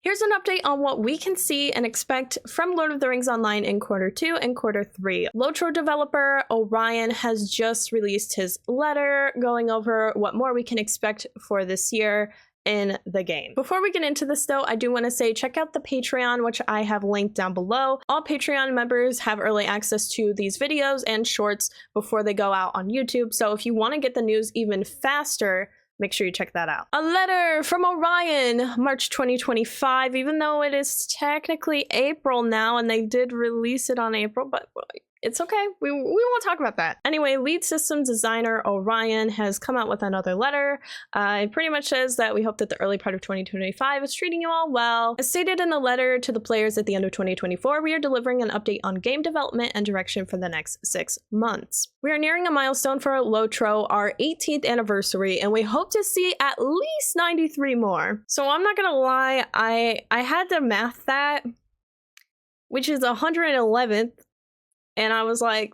Here's an update on what we can see and expect from Lord of the Rings Online in Q2 and Q3. LOTRO developer Orion has just released his letter going over what more we can expect for this year in the game. Before we get into this though, I do want to say check out the Patreon, which I have linked down below. All Patreon members have early access to these videos and shorts before they go out on YouTube. So if you want to get the news even faster, make sure you check that out. A letter from Orion, March 2025, even though it is technically April now and they did release it on April, but it's okay. We won't talk about that. Anyway, lead systems designer Orion has come out with another letter. It pretty much says that we hope that the early part of 2025 is treating you all well. As stated in the letter to the players at the end of 2024, we are delivering an update on game development and direction for the next 6 months. We are nearing a milestone for LOTRO, our 18th anniversary, and we hope to see at least 93 more. So I'm not gonna lie, I had to math that, which is 111th. And I was like,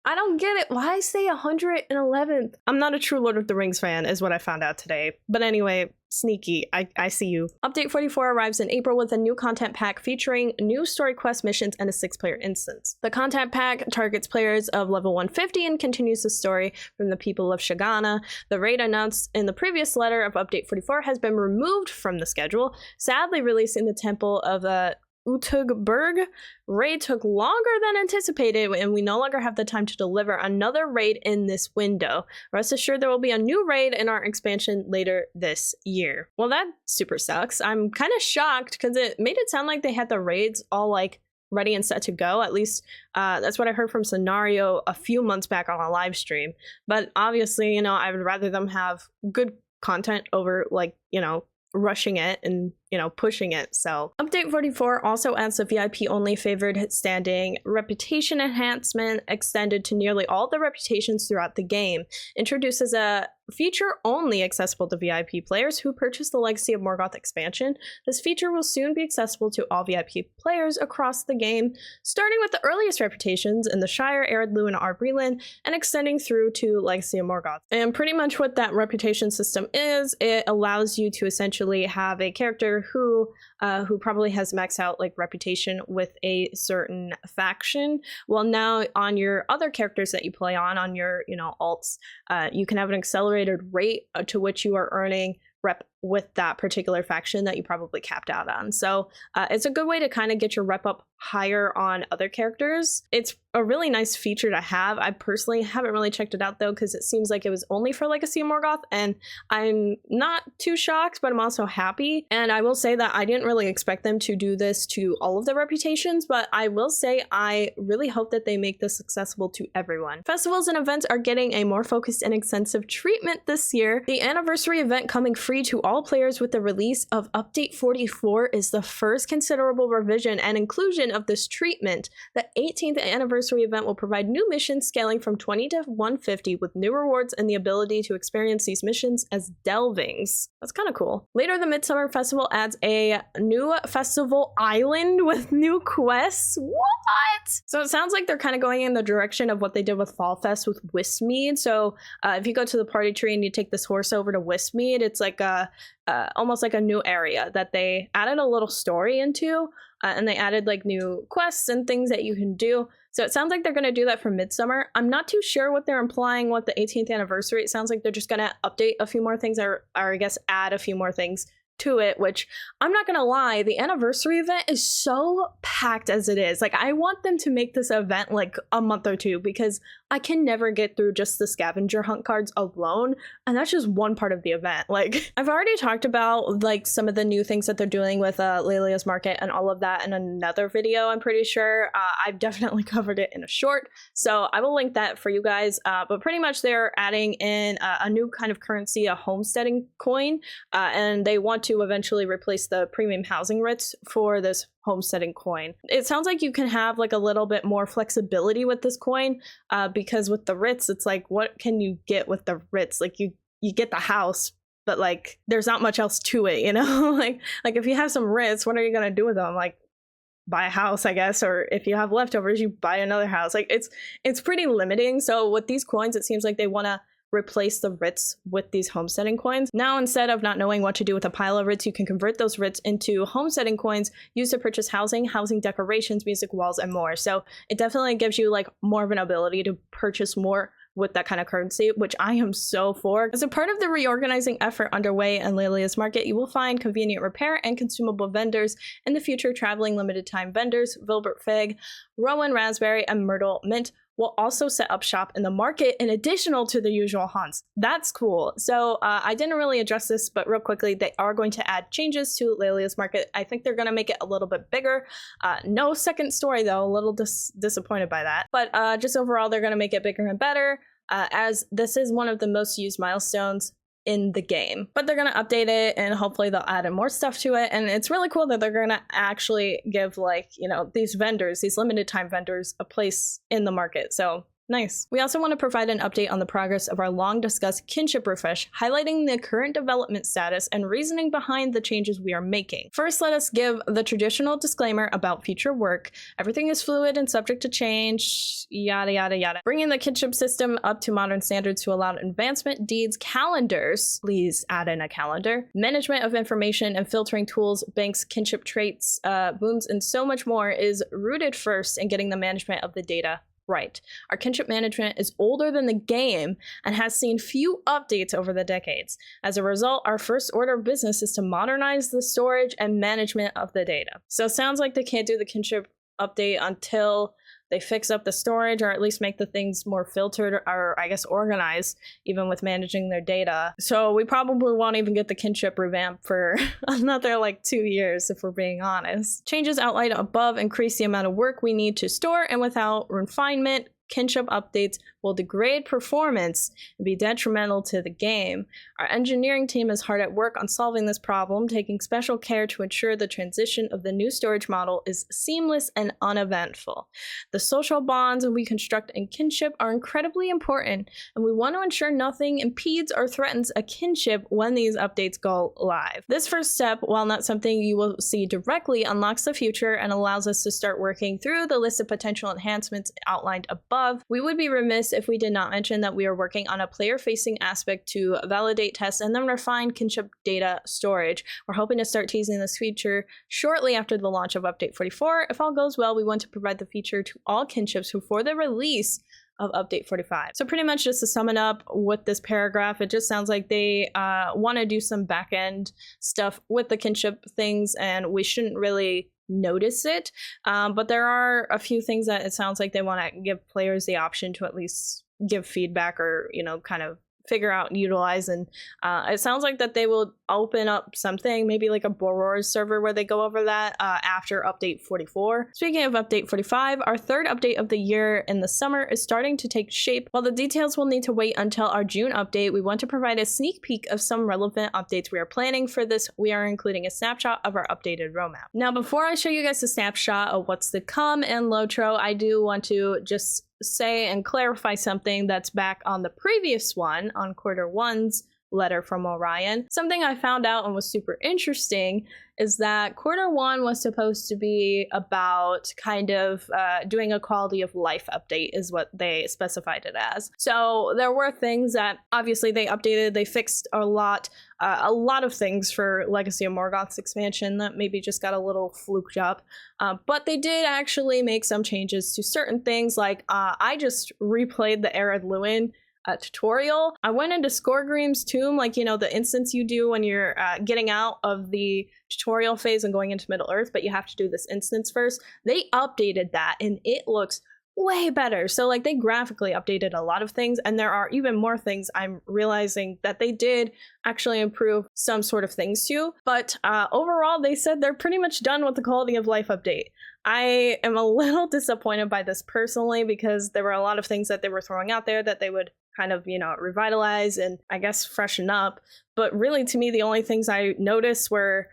I don't get it. Why say 111th? I'm not a true Lord of the Rings fan, is what I found out today. But anyway, sneaky, I see you. Update 44 arrives in April with a new content pack featuring new story quest missions and a 6-player instance. The content pack targets players of level 150 and continues the story from the people of Shagana. The raid announced in the previous letter of Update 44 has been removed from the schedule, sadly releasing the Temple of Utugberg. Raid took longer than anticipated, and we no longer have the time to deliver another raid in this window. Rest assured there will be a new raid in our expansion later this year. Well, that super sucks. I'm kind of shocked because it made it sound like they had the raids all like ready and set to go. At least that's what I heard from Scenario a few months back on a live stream. But obviously, you know, I would rather them have good content over like, you know, rushing it and, you know, pushing it. So update 44 also adds a VIP only favored standing reputation enhancement extended to nearly all the reputations throughout the game, introduces a feature only accessible to VIP players who purchase the Legacy of Morgoth expansion. This feature will soon be accessible to all VIP players across the game, starting with the earliest reputations in the Shire, Eredlu, and Arbreland, and extending through to Legacy of Morgoth. And pretty much what that reputation system is, it allows you to essentially have a character who probably has maxed out like reputation with a certain faction. Well, now on your other characters that you play on your, you know, alts, you can have an accelerated rate to which you are earning rep with that particular faction that you probably capped out on. So it's a good way to kind of get your rep up higher on other characters. It's a really nice feature to have. I personally haven't really checked it out though, because it seems like it was only for Legacy of Morgoth, and I'm not too shocked, but I'm also happy. And I will say that I didn't really expect them to do this to all of the reputations, but I will say I really hope that they make this accessible to everyone. Festivals and events are getting a more focused and extensive treatment this year. The anniversary event coming free to all players with the release of Update 44 is the first considerable revision and inclusion of this treatment. The 18th anniversary event will provide new missions scaling from 20 to 150 with new rewards and the ability to experience these missions as delvings. That's kind of cool. Later, the Midsummer Festival adds a new festival island with new quests. What? So it sounds like they're kind of going in the direction of what they did with Fall Fest with Westmead. So if you go to the party tree and you take this horse over to Westmead, it's like a almost like a new area that they added a little story into, and they added like new quests and things that you can do. So it sounds like they're going to do that for Midsummer. I'm not too sure what they're implying with the 18th anniversary. It sounds like they're just going to update a few more things, or I guess add a few more things to it, which I'm not gonna lie, the anniversary event is so packed as it is. Like, I want them to make this event like a month or two, because I can never get through just the scavenger hunt cards alone, and that's just one part of the event. Like, I've already talked about like some of the new things that they're doing with Lalia's market and all of that in another video, I'm pretty sure. I've definitely covered it in a short, so I will link that for you guys. But pretty much they're adding in a new kind of currency, a homesteading coin, and they want to eventually replace the premium housing writs for this homesteading coin. It sounds like you can have like a little bit more flexibility with this coin, because with the writs, it's like, what can you get with the writs? Like you get the house, but like there's not much else to it, you know? like if you have some writs, what are you gonna do with them? Like, buy a house, I guess, or if you have leftovers, you buy another house. Like, it's pretty limiting. So with these coins, it seems like they want to replace the writs with these homesteading coins. Now, instead of not knowing what to do with a pile of writs, you can convert those writs into homesteading coins used to purchase housing decorations, music walls, and more. So it definitely gives you like more of an ability to purchase more with that kind of currency, which I am so for. As a part of the reorganizing effort underway in Lalia's market, you will find convenient repair and consumable vendors in the future. Traveling limited time vendors, Vilbert Fig, Rowan Raspberry, and Myrtle Mint will also set up shop in the market in additional to the usual haunts. That's cool. So I didn't really address this, but real quickly, they are going to add changes to Lalia's market. I think they're going to make it a little bit bigger. No second story though, a little disappointed by that. But just overall, they're going to make it bigger and better, as this is one of the most used milestones in the game. But they're going to update it, and hopefully they'll add in more stuff to it. And it's really cool that they're going to actually give, like, you know, these vendors, these limited time vendors, a place in the market. So nice. We also want to provide an update on the progress of our long discussed kinship refresh, highlighting the current development status and reasoning behind the changes we are making. First, let us give the traditional disclaimer about future work. Everything is fluid and subject to change, yada yada yada. Bringing the kinship system up to modern standards to allow advancement, deeds, calendars, please add in a calendar, management of information and filtering tools, banks, kinship traits, boons, and so much more is rooted first in getting the management of the data right. Our kinship management is older than the game and has seen few updates over the decades. As a result, our first order of business is to modernize the storage and management of the data. So it sounds like they can't do the kinship update until they fix up the storage, or at least make the things more filtered, or I guess organized, even with managing their data. So we probably won't even get the Kinship Revamp for another like 2 years, if we're being honest. Changes outlined above increase the amount of work we need to store, and without refinement, kinship updates will degrade performance and be detrimental to the game. Our engineering team is hard at work on solving this problem, taking special care to ensure the transition of the new storage model is seamless and uneventful. The social bonds we construct in kinship are incredibly important, and we want to ensure nothing impedes or threatens a kinship when these updates go live. This first step, while not something you will see directly, unlocks the future and allows us to start working through the list of potential enhancements outlined above. We would be remiss if we did not mention that we are working on a player-facing aspect to validate, test, and then refine kinship data storage. We're hoping to start teasing this feature shortly after the launch of Update 44. If all goes well, we want to provide the feature to all kinships before the release of Update 45. So pretty much just to sum it up with this paragraph, it just sounds like they want to do some back-end stuff with the kinship things, and we shouldn't really notice it, but there are a few things that it sounds like they want to give players the option to at least give feedback, or, you know, kind of figure out and utilize. And it sounds like that they will open up something, maybe like a Bullroarer server, where they go over that after Update 44. Speaking of Update 45, our third update of the year in the summer is starting to take shape. While the details will need to wait until our June update, we want to provide a sneak peek of some relevant updates we are planning for this. We are including a snapshot of our updated roadmap. Now, before I show you guys a snapshot of what's to come in LOTRO, I do want to just say and clarify something that's back on the previous one, on Q1's letter from Orion. Something I found out and was super interesting is that Q1 was supposed to be about kind of doing a quality of life update, is what they specified it as. So there were things that obviously they updated, they fixed a lot of things for Legacy of Morgoth's expansion that maybe just got a little fluked up. But they did actually make some changes to certain things, like I just replayed the Arid Lewin tutorial. I went into Skorgrim's tomb, like, you know, the instance you do when you're getting out of the tutorial phase and going into Middle Earth, but you have to do this instance first. They updated that and it looks way better. So like they graphically updated a lot of things, and there are even more things I'm realizing that they did actually improve some sort of things too. But overall, they said they're pretty much done with the quality of life update. I am a little disappointed by this personally, because there were a lot of things that they were throwing out there that they would kind of, you know, revitalize and I guess freshen up. But really, to me, the only things I noticed were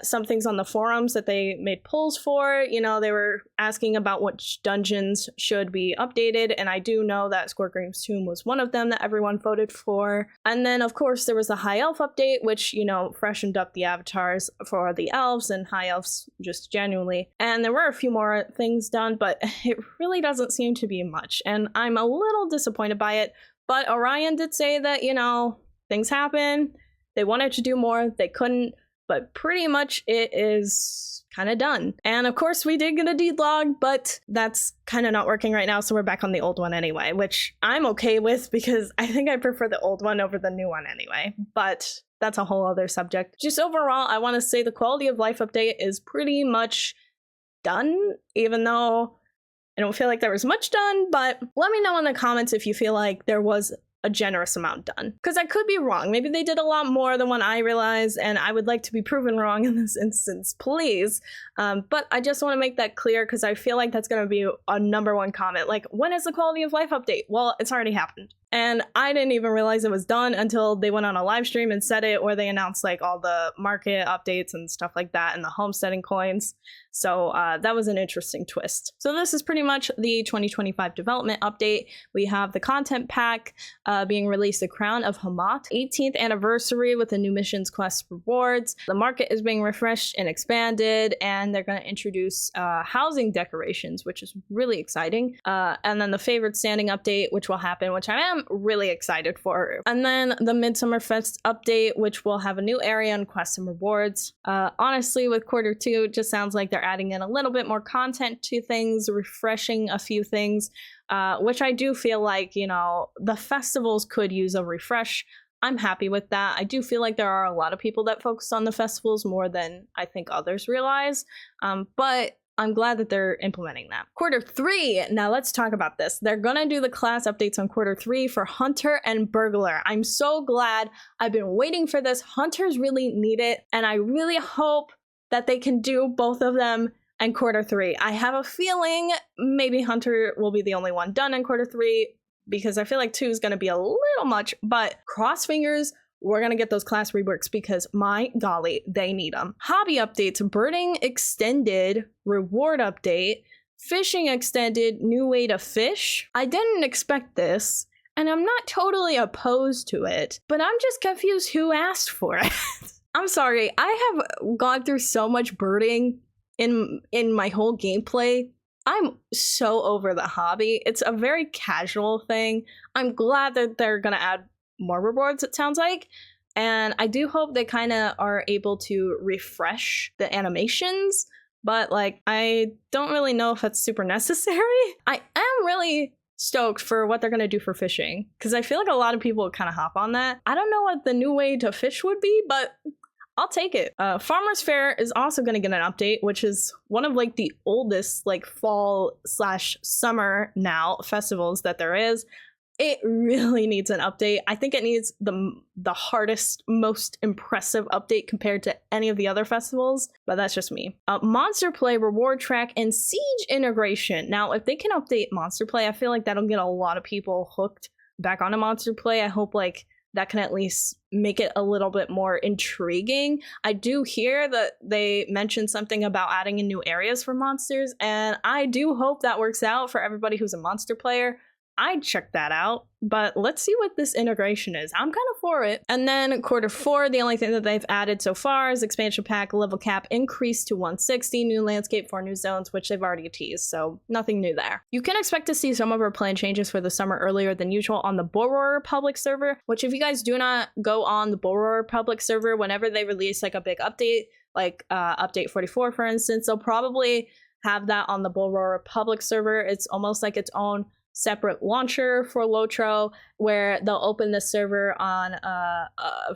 some things on the forums that they made polls for. You know, they were asking about which dungeons should be updated, and I do know that Skorgrim's Tomb was one of them that everyone voted for. And then, of course, there was the High Elf update, which, you know, freshened up the avatars for the elves and High Elves just genuinely. And there were a few more things done, but it really doesn't seem to be much, and I'm a little disappointed by it. But Orion did say that, you know, things happen. They wanted to do more, they couldn't, but pretty much it is kind of done. And of course we did get a deed log, but that's kind of not working right now, so we're back on the old one anyway, which I'm okay with because I think I prefer the old one over the new one anyway, but that's a whole other subject. Just overall, I want to say the quality of life update is pretty much done, even though I don't feel like there was much done, but let me know in the comments if you feel like there was a generous amount done, because I could be wrong. Maybe they did a lot more than what I realized, and I would like to be proven wrong in this instance, please. But I just want to make that clear because I feel like that's going to be a #1 comment. Like, when is the quality of life update? Well, it's already happened. And I didn't even realize it was done until they went on a live stream and said it, or they announced like all the market updates and stuff like that and the homesteading coins. So that was an interesting twist. So this is pretty much the 2025 development update. We have the content pack being released, the Crown of Hamat, 18th anniversary with the new missions, quests, rewards. The market is being refreshed and expanded, and they're going to introduce housing decorations, which is really exciting. And then the Favored Standing update, which will happen, which I am really excited for. And then the Midsummer Fest update, which will have a new area and quests and rewards. Honestly, with Q2, it just sounds like they're adding in a little bit more content to things, refreshing a few things, which I do feel like, you know, the festivals could use a refresh. I'm happy with that. I do feel like there are a lot of people that focus on the festivals more than I think others realize, but I'm glad that they're implementing that. Q3, now let's talk about this. They're gonna do the class updates on Q3 for Hunter and Burglar. I'm so glad. I've been waiting for this. Hunters really need it, and I really hope that they can do both of them in Q3. I have a feeling maybe Hunter will be the only one done in Q3 because I feel like 2 is gonna be a little much, but cross fingers, we're gonna get those class reworks because my golly, they need them. Hobby updates, birding extended, reward update, fishing extended, new way to fish. I didn't expect this, and I'm not totally opposed to it, but I'm just confused who asked for it. I'm sorry, I have gone through so much birding in my whole gameplay. I'm so over the hobby. It's a very casual thing. I'm glad that they're gonna add more rewards, it sounds like, and I do hope they kind of are able to refresh the animations, but like I don't really know if that's super necessary. I am really stoked for what they're going to do for fishing because I feel like a lot of people would kind of hop on that. I don't know what the new way to fish would be, but I'll take it. Farmers Fair is also going to get an update, which is one of like the oldest like fall/summer now festivals that there is. It really needs an update. I think it needs the hardest, most impressive update compared to any of the other festivals, but that's just me. Monster Play, Reward Track, and Siege integration. Now, if they can update Monster Play, I feel like that'll get a lot of people hooked back onto Monster Play. I hope like that can at least make it a little bit more intriguing. I do hear that they mentioned something about adding in new areas for monsters, and I do hope that works out for everybody who's a monster player. I'd check that out, but let's see what this integration is. I'm kind of for it. And then Q4, the only thing that they've added so far is expansion pack level cap increased to 160, new landscape, 4 new zones, which they've already teased, so nothing new there. You can expect to see some of our plan changes for the summer earlier than usual on the Bullroarer public server, which if you guys do not go on the Bullroarer public server, whenever they release like a big update, like update 44 for instance, they'll probably have that on the Bullroarer public server. It's almost like its own separate launcher for LOTRO, where they'll open the server on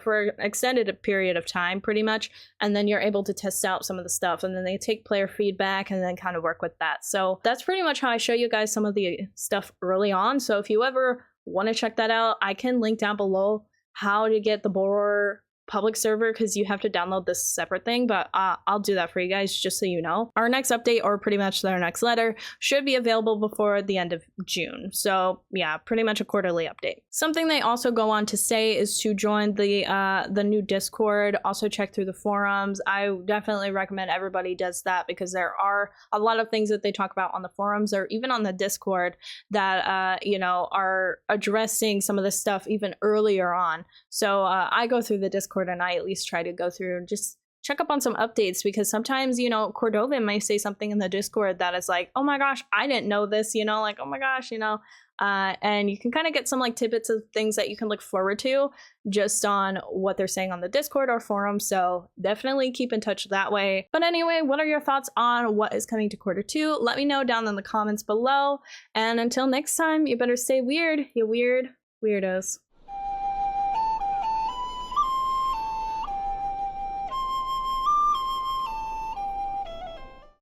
for an extended period of time pretty much, and then you're able to test out some of the stuff, and then they take player feedback and then kind of work with that. So that's pretty much how I show you guys some of the stuff early on. So if you ever want to check that out, I can link down below how to get the Bullroarer public server, because you have to download this separate thing, but I'll do that for you guys just so you know. Our next update, or pretty much their next letter, should be available before the end of June. So yeah, pretty much a quarterly update. Something they also go on to say is to join the new Discord. Also check through the forums. I definitely recommend everybody does that, because there are a lot of things that they talk about on the forums or even on the Discord that you know, are addressing some of this stuff even earlier on. So I go through the Discord and I at least try to go through and just check up on some updates, because sometimes, you know, Cordova may say something in the Discord that is like, oh my gosh, I didn't know this, you know, like, oh my gosh, you know. And you can kind of get some like tidbits of things that you can look forward to just on what they're saying on the Discord or forum. So definitely keep in touch that way. But anyway, what are your thoughts on what is coming to Q2? Let me know down in the comments below. And until next time, you better stay weird, you weird weirdos.